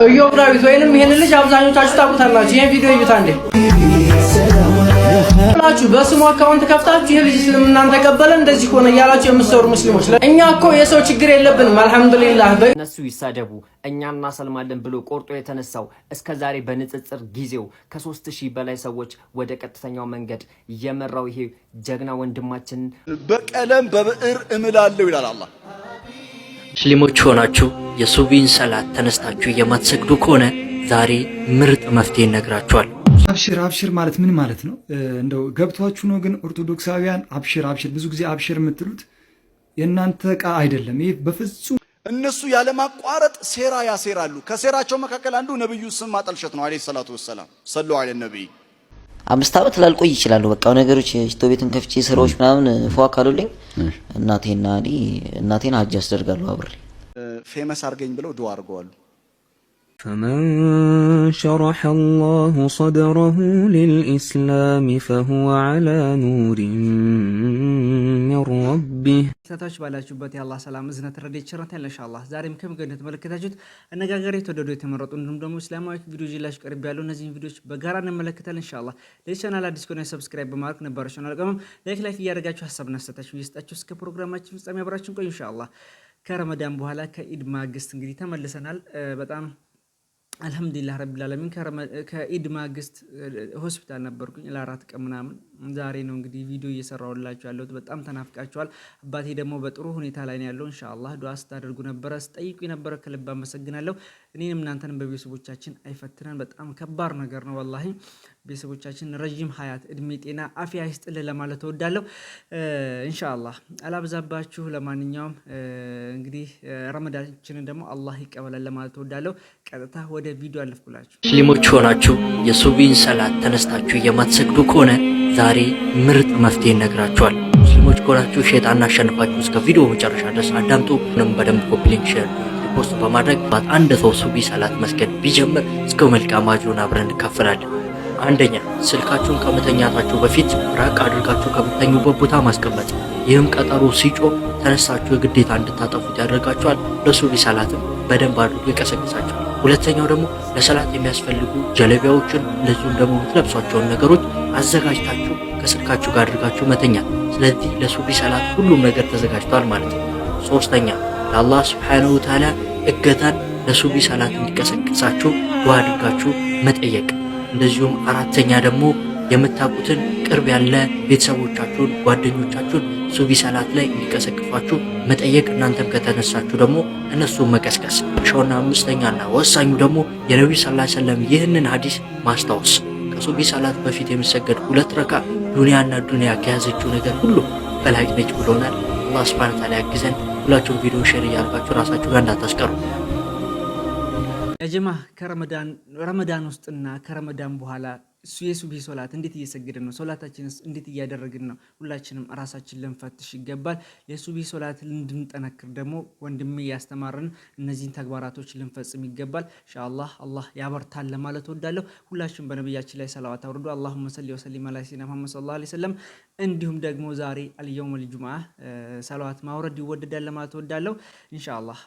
ዳዊት ወይንም ይሄን ልጅ አብዛኞቻችሁ ታውቁታላችሁ። ይሄን ቪዲዮ እዩት አንዴ ላችሁ በስሙ አካውንት ከፍታችሁ ይሄ ልጅ እስልምናን ተቀበለ እንደዚህ ሆነ ያላችሁ የምትሰሩ ሙስሊሞች እኛ እኮ የሰው ችግር የለብንም አልহামዱሊላህ። እነሱ ይሳደቡ እኛ እናሰልማለን ብሎ ቆርጦ የተነሳው እስከዛሬ በንጽጽር ጊዜው ከ3000 በላይ ሰዎች ወደ ቀጥተኛው መንገድ የመራው ይሄ ጀግና ወንድማችን በቀለም በብዕር እምላለው ይላል አላህ። ሙስሊሞች ሆናችሁ የሱቢን ሰላት ተነስታችሁ የማትሰግዱ ከሆነ ዛሬ ምርጥ መፍትሄ ነግራችኋል። አብሽር ማለት ምን ማለት ነው? እንደው ገብቷችሁ ነው? ግን ኦርቶዶክሳውያን አብሽር ብዙ ጊዜ አብሽር የምትሉት የእናንተ ዕቃ አይደለም። ይሄ በፍጹም እነሱ ያለማቋረጥ ሴራ ያሴራሉ። ከሴራቸው መካከል አንዱ ነብዩ ስም ማጠልሸት ነው። አለይሂ ሰላቱ ወሰላም ሰለላሁ ዐለይሂ ነብይ 5 ዓመት ላልቆይ ይችላል። በቃ ነገሮች ሽቶ ቤትን ከፍቼ ስራዎች ምናምን ፏ ካሉልኝ እናቴን ሀጅ አስደርጋለሁ አብሬ ፌመስ አርገኝ ብለው ዱዓ አርገዋሉ። فمن شرح الله صدره للإسلام فهو على نور من ربه ታታች ባላችሁበት ያላህ ሰላም እዝነት ረድኤት ቸርነት ያለ ኢንሻአላህ ዛሬም ከምገነት ተመለከታችሁት አነጋጋሪ ተወደዱ የተመረጡ እንዲሁም ደግሞ እስላማዊ ቪዲዮ ይላችሁ ቀርብ ያለው እነዚህን ቪዲዮዎች በጋራ እንመለከታለን ኢንሻአላህ። ለዚህ ቻናል አዲስ ከሆነ ሰብስክራይብ በማድረግ ነባር ቻናል ቀመም ላይክ እያደረጋችሁ ሐሳብና አስተያየታችሁን እየሰጣችሁ እስከ ፕሮግራማችን ፍጻሜ አብራችሁን ቆዩ ኢንሻአላህ። ከረመዳን በኋላ ከኢድ ማግስት እንግዲህ ተመልሰናል። በጣም አልহামዱሊላህ ረቢል ዓለሚን ከኢድ ማግስት ሆስፒታል ነበርኩኝ ለ4 ቀን ምናምን። ዛሬ ነው እንግዲህ ቪዲዮ እየሰራሁላችሁ ያለሁት። በጣም ተናፍቃችኋል። አባቴ ደግሞ በጥሩ ሁኔታ ላይ ነው ያለው ኢንሻአላህ። ዱዓ ስታደርጉ ነበር፣ ስጠይቁ ነበር። ከልብ አመሰግናለሁ። እኔንም እናንተንም በቤተሰቦቻችን አይፈትነን። በጣም ከባድ ነገር ነው ወላሂ። ቤተሰቦቻችን ረጅም ሀያት እድሜ ጤና አፊያ ይስጥልን ለማለት እወዳለሁ ኢንሻአላህ። አላብዛባችሁ። ለማንኛውም እንግዲህ ረመዳናችንን ደግሞ አላህ ይቀበላል ለማለት እወዳለሁ። ቀጥታ ወደ ቪዲዮ አለፍኩላችሁ። ሙስሊሞች ሆናችሁ የሱቢን ሰላት ተነስታችሁ የማትሰግዱ ከሆነ ዛሬ ምርጥ መፍትሄ ነግራችኋል። ሙስሊሞች ሆናችሁ ሸይጣን አሸንፋችሁ እስከ ቪዲዮ መጨረሻ ድረስ አዳምጡ። ምንም በደንብ ኮፒ ሊንክ ሼር ፖስት በማድረግ አንድ ሰው ሱቢ ሰላት መስገድ ቢጀምር እስከ መልካም አጅሩን አብረን እንካፈላለን። አንደኛ ስልካችሁን ከመተኛታችሁ በፊት ራቅ አድርጋችሁ ከምትተኙበት ቦታ ማስቀመጥ። ይህም ቀጠሮ ሲጮህ ተነሳችሁ የግዴታ እንድታጠፉት ያደርጋችኋል። ለሱቢ ሰላትም በደንብ አድርጎ ይቀሰቅሳችኋል። ሁለተኛው ደግሞ ለሰላት የሚያስፈልጉ ጀለቢያዎችን እንደዚሁም ደግሞ የምትለብሷቸውን ነገሮች አዘጋጅታችሁ ከስልካችሁ ጋር አድርጋችሁ መተኛት። ስለዚህ ለሱቢ ሰላት ሁሉም ነገር ተዘጋጅቷል ማለት ነው። ሶስተኛ ለአላህ ሱብሓነሁ ወተዓላ እገዛን ለሱቢ ሰላት እንዲቀሰቅሳችሁ ዱዓ አድርጋችሁ መጠየቅ። እንደዚሁም አራተኛ ደግሞ የምታውቁትን ቅርብ ያለ ቤተሰቦቻችሁን ጓደኞቻችሁን ሱቢ ሰላት ላይ እንዲቀሰቅሷችሁ መጠየቅ። እናንተም ከተነሳችሁ ደግሞ እነሱን መቀስቀስ። ሻውና አምስተኛና ወሳኙ ደግሞ የነብዩ ሰለላሁ ዐለይሂ ወሰለም ይህንን ሐዲስ ማስታወስ። ከሱቢ ሰላት በፊት የሚሰገድ 2 ረካ ዱንያና ዱንያ ከያዘችው ነገር ሁሉ በላጭ ነች ብሎናል። አላህ ሱብሓነሁ ወተዓላ ያግዘን። ሁላችሁም ቪዲዮ ሼር እያደረጋችሁ ራሳችሁ ጋር እንዳታስቀሩ። ያጀማ ከረመዳን ውስጥና ከረመዳን በኋላ የሱቢ ሶላት እንዴት እየሰገድን ነው? ሶላታችንስ እንዴት እያደረግን ነው? ሁላችንም ራሳችን ልንፈትሽ ይገባል። የሱቢ ሶላት እንድንጠነክር ደግሞ ወንድሜ ያስተማረን እነዚህን ተግባራቶች ልንፈጽም ይገባል። ኢንሻአላህ አላህ ያበርታል ለማለት እወዳለሁ። ሁላችንም በነብያችን ላይ ሰላዋት አውርዱ። አላሁመ ሰሊ ወሰሊም ዐላ ሰይድና ሙሐመድ ሰለላሁ ዐለይሂ ወሰለም። እንዲሁም ደግሞ ዛሬ አልየውመል ጁሙዓ ሰላዋት ማውረድ ይወደዳል ለማለት እወዳለሁ። ኢንሻአላህ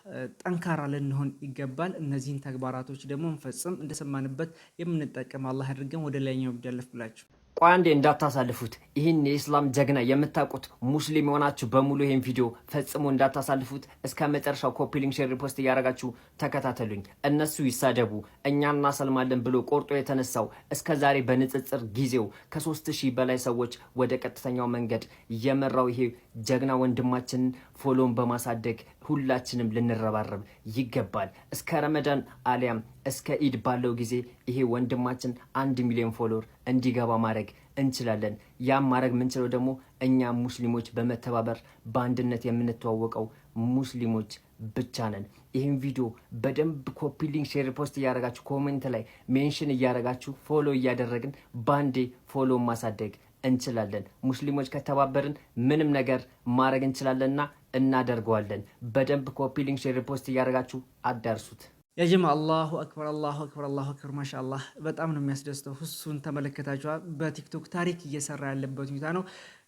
ጠንካራ ልንሆን ይገባል። እነዚህን ተግባራቶች ደግሞ እንፈጽም፣ እንደሰማንበት የምንጠቀም አላህ ያድርገን። ወደ ላይኛው ብዳለፍላችሁ ቋንዴ እንዳታሳልፉት። ይህን የኢስላም ጀግና የምታውቁት ሙስሊም የሆናችሁ በሙሉ ይህን ቪዲዮ ፈጽሞ እንዳታሳልፉት። እስከ መጨረሻው ኮፒ ሊንክ ሼር ሪፖስት እያደረጋችሁ ተከታተሉኝ። እነሱ ይሳደቡ እኛ እናሰልማለን ብሎ ቆርጦ የተነሳው እስከዛሬ በንጽጽር ጊዜው ከ3000 በላይ ሰዎች ወደ ቀጥተኛው መንገድ የመራው ይሄ ጀግና ወንድማችን ፎሎን በማሳደግ ሁላችንም ልንረባረብ ይገባል። እስከ ረመዳን አሊያም እስከ ኢድ ባለው ጊዜ ይሄ ወንድማችን 1 ሚሊዮን ፎሎወር እንዲገባ ማድረግ እንችላለን። ያም ማድረግ ምንችለው ደግሞ እኛ ሙስሊሞች በመተባበር በአንድነት የምንተዋወቀው ሙስሊሞች ብቻ ነን። ይህን ቪዲዮ በደንብ ኮፒ ሊንክ ሼር ፖስት እያደረጋችሁ ኮሜንት ላይ ሜንሽን እያደረጋችሁ ፎሎ እያደረግን ባንዴ ፎሎ ማሳደግ እንችላለን። ሙስሊሞች ከተባበርን ምንም ነገር ማድረግ እንችላለንና እናደርገዋለን። በደንብ ኮፒ ሊንክ ሼር ፖስት እያደረጋችሁ አዳርሱት። ያጀማ አላሁ አክበር አላሁ አክበር አላሁ አክበር ማሻአላህ። በጣም ነው የሚያስደስተው። እሱን ተመለከታችኋል። በቲክቶክ ታሪክ እየሰራ ያለበት ሁኔታ ነው።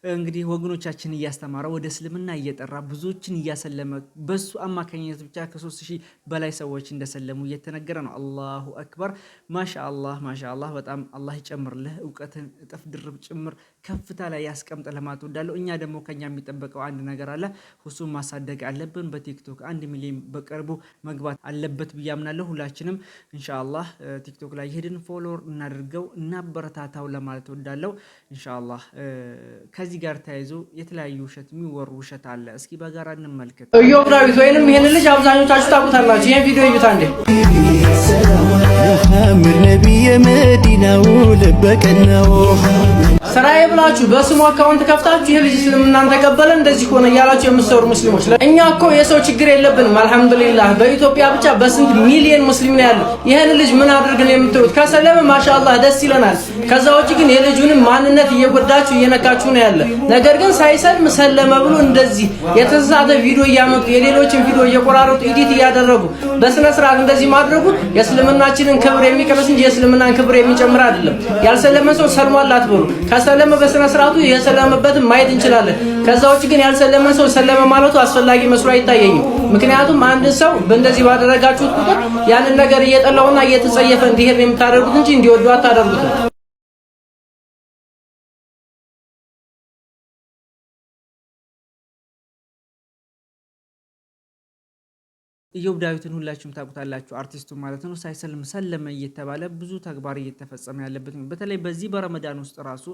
እንግዲህ ወገኖቻችን እያስተማረ ወደ እስልምና እየጠራ ብዙዎችን እያሰለመ በሱ አማካኝነት ብቻ ከ3000 በላይ ሰዎች እንደሰለሙ እየተነገረ ነው። አላሁ አክበር ማሻአላህ ማሻአላህ። በጣም አላህ ይጨምርልህ፣ እውቀትን እጥፍ ድርብ ጭምር ከፍታ ላይ ያስቀምጥ ለማለት ወዳለው። እኛ ደግሞ ከኛ የሚጠበቀው አንድ ነገር አለ፣ እሱም ማሳደግ አለብን። በቲክቶክ 1 ሚሊዮን በቅርቡ መግባት አለበት ብዬ አምናለሁ። ሁላችንም ኢንሻአላህ ቲክቶክ ላይ ሄድን ፎሎወር እናድርገው እናበረታታው ለማለት ወዳለው ኢንሻአላህ። ከዚህ ጋር ተያይዞ የተለያዩ ውሸት የሚወሩ ውሸት አለ። እስኪ በጋራ እንመልከት። ኢዮብ ዳዊት ወይንም ይሄን ልጅ አብዛኞቻችሁ ታውቁታላችሁ። ይሄን ቪዲዮ እዩት አንዴ። ሙሐመድ ነብይ መዲናው ለበቀናው ስራዬ ብላችሁ በስሙ አካውንት ከፍታችሁ ይሄ ልጅ እስልምናን ተቀበለ እንደዚህ ሆነ እያላችሁ የምትሰሩ ሙስሊሞች፣ እኛ እኮ የሰው ችግር የለብንም አልሐምዱሊላህ። በኢትዮጵያ ብቻ በስንት ሚሊዮን ሙስሊም ነው ያለው። ይሄን ልጅ ምን አድርገን የምትሉት? ከሰለመ ማሻአላህ ደስ ይለናል። ከዛ ውጪ ግን የልጁንም ማንነት እየጎዳችሁ እየነካችሁ ነው ያለ። ነገር ግን ሳይሰልም ሰለመ ብሎ እንደዚህ የተሳሳተ ቪዲዮ እያመጡ የሌሎችን ቪዲዮ እየቆራረጡ ኤዲት እያደረጉ በስነ ስርዓት እንደዚህ ማድረጉ የእስልምናችንን ክብር የሚቀንስ እንጂ የእስልምናን ክብር የሚጨምር አይደለም። ያልሰለመ ሰው ሰልሟል አትበሉ። ከሰለመ በስነ ስርዓቱ የሰለመበትን ማየት እንችላለን። ከዛ ውጪ ግን ያልሰለመ ሰው ሰለመ ማለቱ አስፈላጊ መስሎ አይታየኝም። ምክንያቱም አንድ ሰው በእንደዚህ ባደረጋችሁት ቁጥር ያንን ነገር እየጠላውና እየተጸየፈ እንዲሄድ የምታደርጉት እንጂ እንዲወዱ አታደርጉትም። ኢዮብ ዳዊትን ሁላችሁም ታውቁታላችሁ፣ አርቲስቱ ማለት ነው። ሳይሰልም ሰለመ እየተባለ ብዙ ተግባር እየተፈጸመ ያለበት ነው። በተለይ በዚህ በረመዳን ውስጥ ራሱ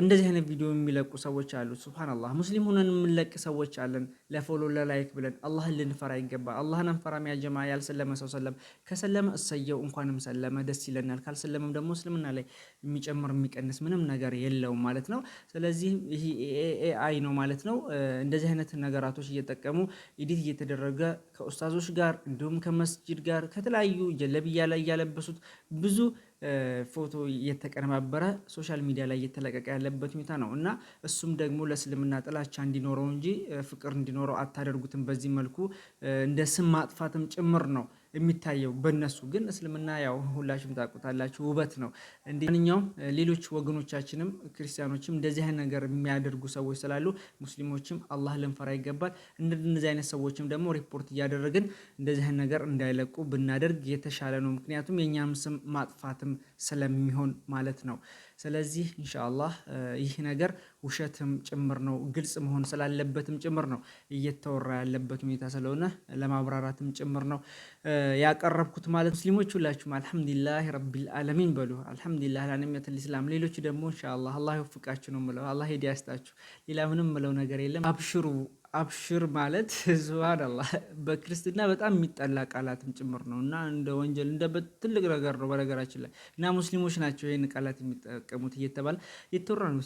እንደዚህ አይነት ቪዲዮ የሚለቁ ሰዎች አሉ። ሱብሃንአላህ ሙስሊም ሆነን የምንለቅ ሰዎች አለን። ለፎሎ ለላይክ ብለን አላህን ልንፈራ ይገባል። አላህን አንፈራም ያ ጀማ። ያልሰለመ ሰው ሰለም፣ ከሰለመ እሰየው እንኳንም ሰለመ ደስ ይለናል። ካልሰለመም ደግሞ እስልምና ላይ የሚጨምር የሚቀንስ ምንም ነገር የለውም ማለት ነው። ስለዚህ ይሄ ኤአይ ነው ማለት ነው። እንደዚህ አይነት ነገራቶች እየጠቀሙ ኤዲት እየተደረገ ኡስታዞች ጋር እንዲሁም ከመስጂድ ጋር ከተለያዩ ጀለብያ ላይ ያለበሱት ብዙ ፎቶ እየተቀነባበረ ሶሻል ሚዲያ ላይ እየተለቀቀ ያለበት ሁኔታ ነው እና እሱም ደግሞ ለእስልምና ጥላቻ እንዲኖረው እንጂ ፍቅር እንዲኖረው አታደርጉትም። በዚህ መልኩ እንደ ስም ማጥፋትም ጭምር ነው የሚታየው በእነሱ። ግን እስልምና ያው ሁላችሁም ታውቁታላችሁ ውበት ነው። ማንኛውም ሌሎች ወገኖቻችንም ክርስቲያኖችም እንደዚህ አይነት ነገር የሚያደርጉ ሰዎች ስላሉ ሙስሊሞችም አላህ ልንፈራ ይገባል። እንደዚህ አይነት ሰዎችም ደግሞ ሪፖርት እያደረግን እንደዚህ አይነት ነገር እንዳይለቁ ብናደርግ የተሻለ ነው። ምክንያቱም የእኛም ስም ማጥፋትም ስለሚሆን ማለት ነው። ስለዚህ ኢንሻአላህ ይህ ነገር ውሸትም ጭምር ነው፣ ግልጽ መሆን ስላለበትም ጭምር ነው እየተወራ ያለበት ሁኔታ ስለሆነ ለማብራራትም ጭምር ነው ያቀረብኩት ማለት። ሙስሊሞች ሁላችሁም አልሐምዱሊላህ ረቢል ዓለሚን በሉ። አልሐምዱሊላህ ለኒዕመቱል ኢስላም። ሌሎች ደግሞ ኢንሻአላህ አላህ ይወፍቃችሁ ነው የምለው። አላህ ሂዳያ ይስጣችሁ። ሌላ ምንም የምለው ነገር የለም። አብሽሩ አብሽር ማለት ሱብሃንአላህ በክርስትና በጣም የሚጠላ ቃላትም ጭምር ነው እና እንደ ወንጀል እንደ ትልቅ ነገር ነው በነገራችን ላይ እና ሙስሊሞች ናቸው ይህን ቃላት የሚጠቀሙት እየተባለ የተወራ ነው።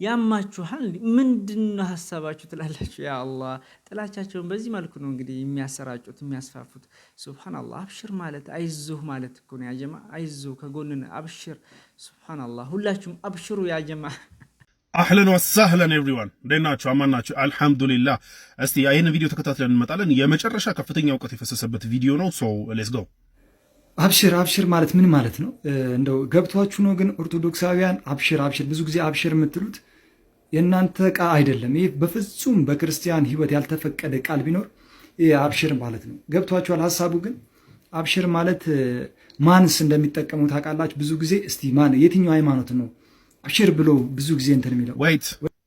ያማችኋል ምንድነው ሀሳባችሁ ትላላችሁ? ያ አላህ ጥላቻቸውን በዚህ መልኩ ነው እንግዲህ የሚያሰራጩት የሚያስፋፉት። ሱብሃንአላህ አብሽር ማለት አይዞህ ማለት እኮ ነው። ያጀማ አይዞህ ከጎንን አብሽር። ሱብሃንአላህ ሁላችሁም አብሽሩ ያጀማ። አህለን ወሰህለን ኤቭሪዋን እንዴት ናችሁ? አማን ናችሁ? አልሐምዱሊላህ። እስቲ ይህን ቪዲዮ ተከታትለን እንመጣለን። የመጨረሻ ከፍተኛ እውቀት የፈሰሰበት ቪዲዮ ነው። ሶ ሌትስ ጎ። አብሽር አብሽር ማለት ምን ማለት ነው? እንደው ገብቷችሁ ነው? ግን ኦርቶዶክሳውያን አብሽር አብሽር ብዙ ጊዜ አብሽር የምትሉት የእናንተ ቃል አይደለም። ይህ በፍጹም በክርስቲያን ሕይወት ያልተፈቀደ ቃል ቢኖር ይህ አብሽር ማለት ነው። ገብቷችኋል ሀሳቡ? ግን አብሽር ማለት ማንስ እንደሚጠቀሙ ታውቃላችሁ? ብዙ ጊዜ እስቲ ማን የትኛው ሃይማኖት ነው አብሽር ብሎ ብዙ ጊዜ እንትን የሚለው?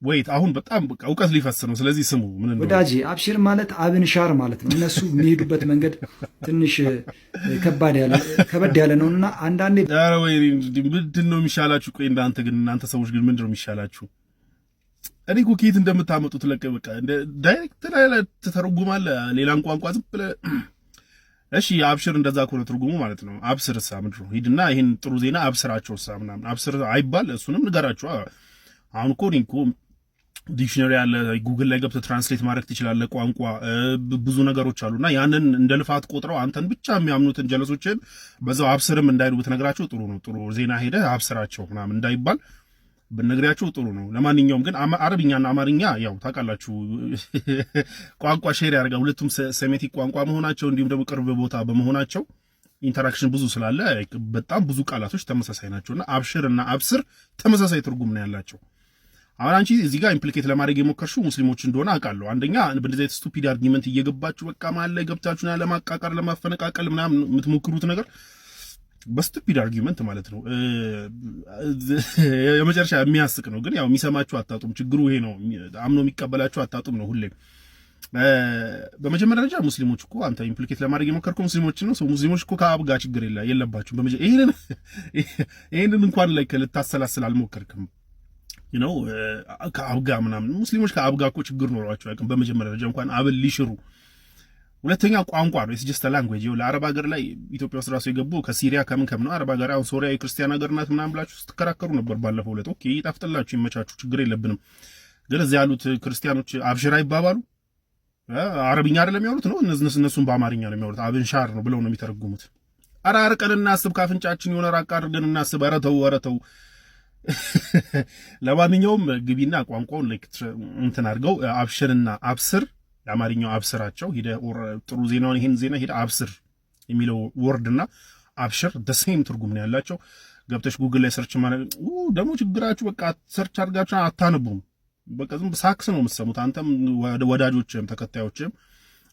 ወይት አሁን በጣም እውቀት ሊፈስ ነው። ስለዚህ ስሙ ምን ነው ወዳጄ፣ አብሽር ማለት አብንሻር ማለት ነው። እነሱ የሚሄዱበት መንገድ ትንሽ ከበድ ያለ ነውና አንዳንዴ ምንድን ነው የሚሻላችሁ? ቆይ እናንተ ሰዎች ግን ምንድን ነው የሚሻላችሁ? እኔ እኮ ከየት እንደምታመጡት በቃ ዳይሬክት ላይ ትተረጉማለህ ሌላን ቋንቋ ዝም ብለህ። እሺ አብሽር እንደዛ ከሆነ ትርጉሙ ማለት ነው አብስር እሳ ምንድን ነው ሂድና ይሄን ጥሩ ዜና አብስራቸው እሳ ምናምን አብስር አይባል። እሱንም ንገራቸው። አሁን እኮ ዲክሽነሪ ያለ ጉግል ላይ ገብተህ ትራንስሌት ማድረግ ትችላለህ። ቋንቋ ብዙ ነገሮች አሉና ያንን እንደ ልፋት ቆጥረው አንተን ብቻ የሚያምኑትን ጀለሶችን በዛው አብስርም እንዳይሉ ብትነግራቸው ጥሩ ነው። ጥሩ ዜና ሄደህ አብስራቸው ምናምን እንዳይባል ብነግራቸው ጥሩ ነው። ለማንኛውም ግን አረብኛና አማርኛ ያው ታውቃላችሁ ቋንቋ ሼር ያደርጋል። ሁለቱም ሴሜቲክ ቋንቋ መሆናቸው እንዲሁም ደግሞ ቅርብ ቦታ በመሆናቸው ኢንተራክሽን ብዙ ስላለ በጣም ብዙ ቃላቶች ተመሳሳይ ናቸውና አብሽር እና አብስር ተመሳሳይ ትርጉም ነው ያላቸው። አሁን አንቺ እዚህ ጋር ኢምፕሊኬት ለማድረግ የሞከርሽው ሙስሊሞች እንደሆነ አውቃለሁ። አንደኛ በእንደዚህ አይነት ስቱፒድ አርጊመንት እየገባችሁ በቃ ማለት ላይ ገብታችሁና ለማቃቃር ለማፈነቃቀል ምናምን የምትሞክሩት ነገር በስቱፒድ አርጊመንት ማለት ነው የመጨረሻ የሚያስቅ ነው። ግን ያው የሚሰማችሁ አታጡም። ችግሩ ይሄ ነው። አምኖ የሚቀበላችሁ አታጡም ነው ሁሌ። በመጀመሪያ ደረጃ ሙስሊሞች እኮ አንተ ኢምፕሊኬት ለማድረግ የሞከርከው ሙስሊሞች ነው። ሙስሊሞች እኮ ከአብ ጋር ችግር የለባችሁም። ይሄንን እንኳን ላይ ልታሰላስል አልሞከርክም። ነው ከአብ ጋር ምናምን ሙስሊሞች ከአብ ጋር እኮ ችግር ኖሯቸው አያውቅም። በመጀመሪያ ደረጃ እንኳን አብን ሊሽሩ። ሁለተኛ ቋንቋ ነው። ኢትስ ጀስት ላንጉዌጅ። ለአረብ ሀገር ላይ ኢትዮጵያ ውስጥ ራሱ የገቡ ከሲሪያ ከምን ነው አረብ ሀገር አሁን ሶሪያ የክርስቲያን ሀገር ናት ምናምን ብላችሁ ስትከራከሩ ነበር ባለፈው ዕለት። ኦኬ ይጣፍጥላችሁ፣ ይመቻችሁ፣ ችግር የለብንም። ግን እዚህ ያሉት ክርስቲያኖች አብሽራ ይባባሉ። አረብኛ አይደለም የሚያወሩት ነው። እነሱም በአማርኛ ነው የሚያወሩት። አብንሻር ነው ብለው ነው የሚተረጉሙት። ኧረ አርቀን እናስብ፣ ካፍንጫችን የሆነ ራቅ አድርገን እናስብ። ኧረ ተው። ለማንኛውም ግቢና ቋንቋውን እንትን አድርገው አብሽርና አብስር የአማርኛው አብስራቸው ሄደ ጥሩ ዜናውን ይሄን ዜና ሄደ አብስር የሚለው ወርድና አብሽር ደሴም ትርጉም ነው ያላቸው። ገብተሽ ጉግል ላይ ሰርች ማለት ደግሞ ችግራችሁ በቃ ሰርች አድርጋችሁ አታነቡም። በቃ ዝም ሳክስ ነው የምትሰሙት። አንተም ወዳጆችም ተከታዮችም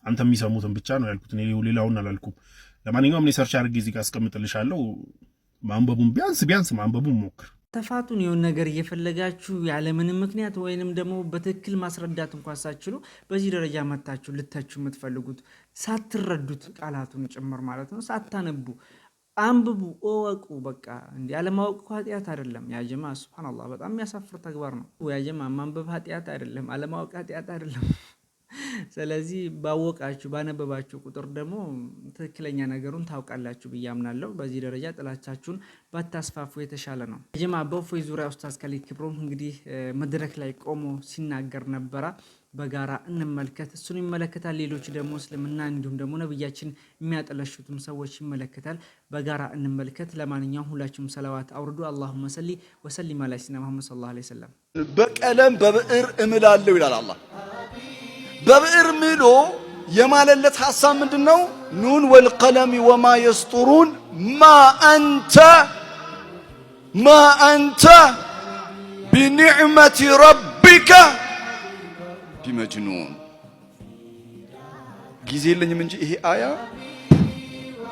አንተም የሚሰሙትን ብቻ ነው ያልኩት። እኔ ሌላውን አላልኩም። ለማንኛውም እኔ ሰርች አድርጌ እዚህ ጋር አስቀምጥልሻለሁ። ማንበቡን ቢያንስ ማንበቡን ሞክር። ተፋቱን የሆነ ነገር እየፈለጋችሁ ያለምንም ምክንያት ወይንም ደግሞ በትክክል ማስረዳት እንኳን ሳትችሉ በዚህ ደረጃ መታችሁ ልታችሁ የምትፈልጉት ሳትረዱት ቃላቱን ጭምር ማለት ነው። ሳታነቡ አንብቡ፣ እወቁ። በቃ እንዲ አለማወቅ ኃጢአት አይደለም ያጀማ። ሱብሃንአላህ በጣም የሚያሳፍር ተግባር ነው ያጀማ። ማንበብ ኃጢአት አይደለም፣ አለማወቅ ኃጢአት አይደለም። ስለዚህ ባወቃችሁ ባነበባችሁ ቁጥር ደግሞ ትክክለኛ ነገሩን ታውቃላችሁ ብዬ አምናለሁ። በዚህ ደረጃ ጥላቻችሁን ባታስፋፉ የተሻለ ነው። ጀማ በእፎይ ዙሪያ ኡስታዝ ካሊድ ክብሮም እንግዲህ መድረክ ላይ ቆሞ ሲናገር ነበረ። በጋራ እንመልከት። እሱን ይመለከታል። ሌሎች ደግሞ እስልምና እንዲሁም ደግሞ ነብያችን የሚያጠለሹትም ሰዎች ይመለከታል። በጋራ እንመልከት። ለማንኛውም ሁላችሁም ሰላዋት አውርዱ። አላሁመ ሰሊ ወሰሊም ዐላ ሰይድና ሙሐመድ ሰለላሁ ዐለይሂ ወሰለም። በቀለም በብዕር እምላለሁ ይላል አላህ። በብዕር ምሎ የማለለት ሐሳብ ምንድነው? ኑን ወልቀለሚ ወማ የስጡሩን ማ አንተ ቢኒዕመቲ ረቢከ ቢመጅኑን። ጊዜ የለኝም እንጂ ይሄ አያ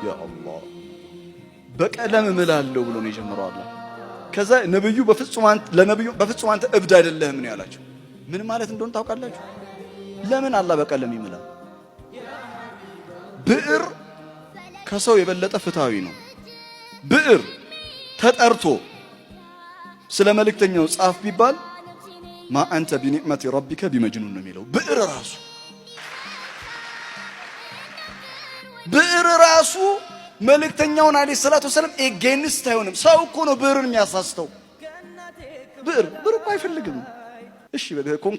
ያ አላህ በቀለም እምላለሁ ብሎ ነው የጀመረው አላህ። ከዛ ነብዩ በፍጹም አንተ እብድ አይደለህም ነው ያላቸው። ምን ማለት እንደሆነ ታውቃላችሁ? ለምን አላህ በቀለም ይምላል? ብዕር ከሰው የበለጠ ፍትሃዊ ነው። ብዕር ተጠርቶ ስለ መልእክተኛው ጻፍ ቢባል ማ አንተ ቢኒዕመቲ ረቢከ ቢመጅኑን ነው የሚለው። ብዕር ራሱ መልእክተኛውን አለይሂ ሰላቱ ወሰለም ኤጌንስት አይሆንም። ሰው እኮ ነው ብዕርን የሚያሳስተው። ብዕር እኮ አይፈልግም። እሺ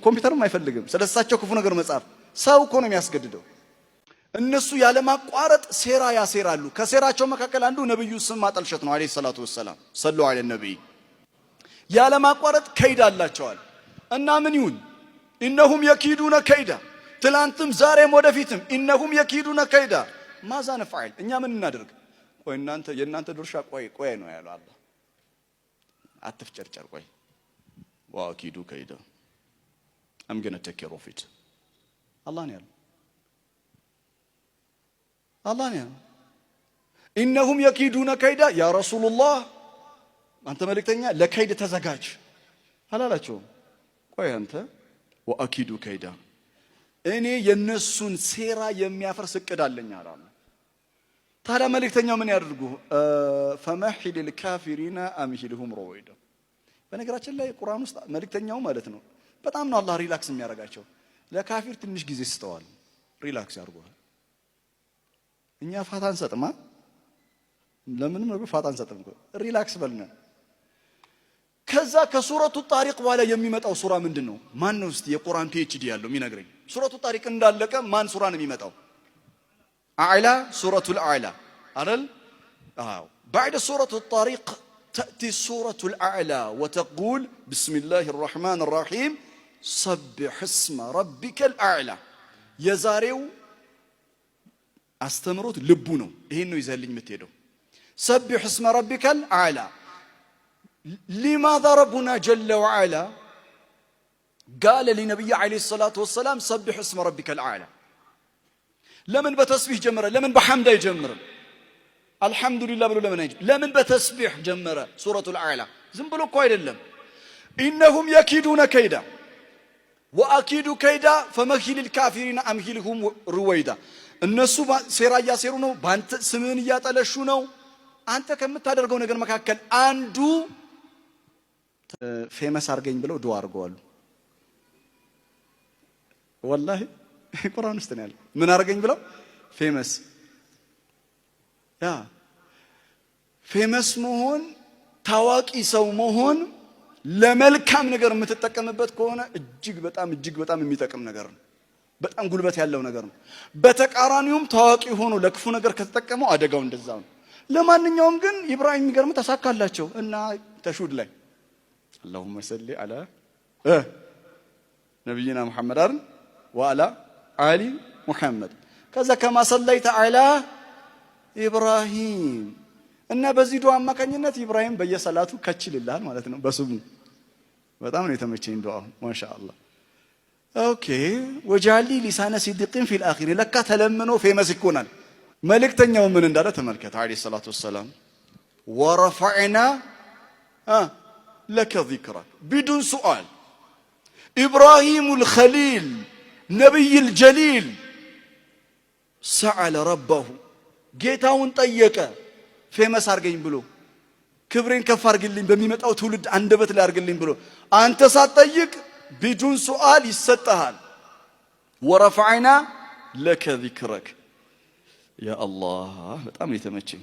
ኮምፒውተርም አይፈልግም ስለሳቸው ክፉ ነገር መጻፍ። ሰው እኮ ነው የሚያስገድደው። እነሱ ያለማቋረጥ ሴራ ያሴራሉ። ከሴራቸው መካከል አንዱ ነብዩ ስም ማጠልሸት ነው አለይሂ ሰላቱ ወሰለም። ሰለላሁ ዐለይሂ ነብይ ያለማቋረጥ ከይዳ አላቸዋል። እና ምን ይሁን ኢነሁም የኪዱነ ከይዳ፣ ትላንትም ዛሬም ወደፊትም ኢነሁም የኪዱነ ከይዳ ማዛ ነፍዐል። እኛ ምን እናደርግ? ቆይ የእናንተ ድርሻ ቆይ ነው ያለው አላህ። አትፍጨርጨር፣ ቆይ ወአኪዱ ከይዳ I'm going to take care of it. Allah ነው ያለው። ኢነሁም የኪዱነ ከይዳ ያ ረሱሉላህ፣ አንተ መልእክተኛ ለከይድ ተዘጋጅ አላላቸውም። ቆይ አንተ ወአኪዱ ከይዳ፣ እኔ የነሱን ሴራ የሚያፈርስ እቅድ አለኝ አላለ። ታዲያ መልእክተኛው ምን ያደርጉ? ፈመሂል ልካፊሪና አምሂልሁም ረወይዳ። በነገራችን ላይ ቁርአን ውስጥ መልእክተኛው ማለት ነው በጣም ነው አላህ ሪላክስ የሚያደርጋቸው። ለካፊር ትንሽ ጊዜ ስተዋል ሪላክስ ያርጓል። እኛ ፋታ አንሰጥማ። ለምንም ነገር ፋታ አንሰጥም። ሪላክስ በልና ከዛ ከሱረቱ ጣሪቅ በኋላ የሚመጣው ሱራ ምንድነው? ማን ነው እስቲ የቁርአን ፒኤችዲ ያለው የሚነግረኝ? ሱረቱ ጣሪቅ እንዳለቀ ማን ሱራ ነው የሚመጣው? አዕላ ሱረቱል አዕላ አይደል? አዎ بعد سورة الطارق تأتي سورة الأعلى وتقول بسم الله الرحمن الرحيم سبح اسم ربك الأعلى. يزاريو استمرت لبونو ይሄን ይዘልኝ የምትሄደው سبح اسم ربك الأعلى. لماذا ربنا جل وعلا قال لنبي عليه الصلاة والسلام سبح اسم ربك الأعلى لمن بتسبيح جمرة لمن بحمد جمرة الحمد لله بلو لمن بتسبيح جمرة سورة الأعلى زنبلو كويد اللم إنهم يكيدون كيدا وأكيد كيدا فمهل الكافرين أمهلهم رويدا الناس سيرا ياسيرونو بانت سمنيات على شنو أنت كم تدرجون نجر مكاكل أندو فيمس أرجين بلو دوار قول والله قرآن استنال من أرجين بلو فيمس يا فيمس مهون تواك يسوي مهون ለመልካም ነገር የምትጠቀምበት ከሆነ እጅግ በጣም የሚጠቅም ነገር ነው በጣም ጉልበት ያለው ነገር ነው በተቃራኒውም ታዋቂ ሆኖ ለክፉ ነገር ከተጠቀመው አደጋው እንደዛው ነው ለማንኛውም ግን ኢብራሂም የሚገርም ተሳካላቸው እና ተሹድ ላይ اللهم صل على نبينا محمد وعلى آل محمد كذا كما صليت على إبراهيم እና በዚህ ዱዓ አማካኝነት ኢብራሂም በየሰላቱ ከችልላል ማለት ነው በሱም በጣም ነው የተመቸኝ ዱዓው ማሻአላህ ኦኬ ወጃሊ ሊሳነ ሲድቂን ፊል አኺር ለካ ተለምኖ ፌመስ ይኮናል መልእክተኛው ምን እንዳለ ተመልከተ አለይሂ ሰላቱ ወሰለም ወረፈዕና ለከ ዚክራክ بدون سؤال إبراهيم الخليل نبي الجليل سأل ربه ጌታውን ጠየቀ ፌመስ አርገኝ ብሎ ክብሬን ከፍ አርግልኝ በሚመጣው ትውልድ አንደበት ላይ አርግልኝ ብሎ አንተ ሳትጠይቅ بدون سؤال ይሰጣል ورفعنا لك ذكرك يا الله በጣም የተመቸኝ